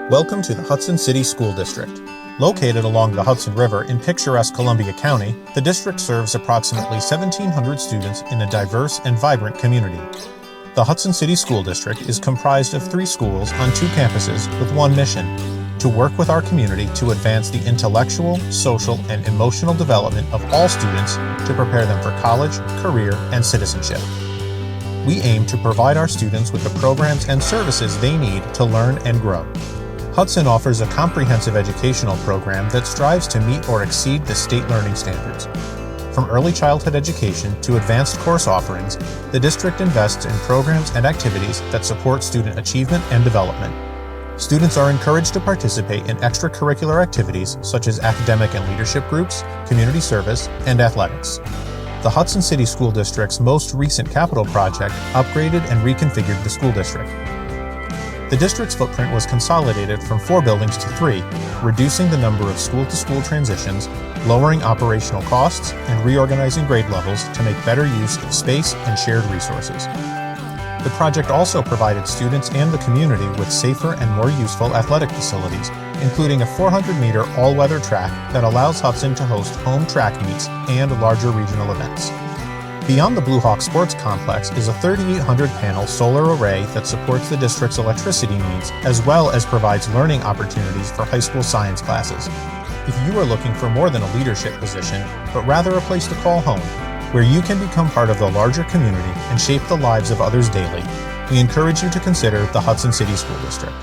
Welcome to the Hudson City School District. Located along the Hudson River in picturesque Columbia County, the district serves approximately 1,700 students in a diverse and vibrant community. The Hudson City School District is comprised of 3 schools on 2 campuses with one mission: to work with our community to advance the intellectual, social, and emotional development of all students to prepare them for college, career, and citizenship. We aim to provide our students with the programs and services they need to learn and grow. Hudson offers a comprehensive educational program that strives to meet or exceed the state learning standards. From early childhood education to advanced course offerings, the district invests in programs and activities that support student achievement and development. Students are encouraged to participate in extracurricular activities such as academic and leadership groups, community service, and athletics. The Hudson City School District's most recent capital project upgraded and reconfigured the school district. The district's footprint was consolidated from 4 buildings to 3, reducing the number of school-to-school transitions, lowering operational costs, and reorganizing grade levels to make better use of space and shared resources. The project also provided students and the community with safer and more useful athletic facilities, including a 400-meter all-weather track that allows Hudson to host home track meets and larger regional events. Beyond the Blue Hawk Sports Complex is a 3,800-panel solar array that supports the district's electricity needs, as well as provides learning opportunities for high school science classes. If you are looking for more than a leadership position, but rather a place to call home, where you can become part of the larger community and shape the lives of others daily, we encourage you to consider the Hudson City School District.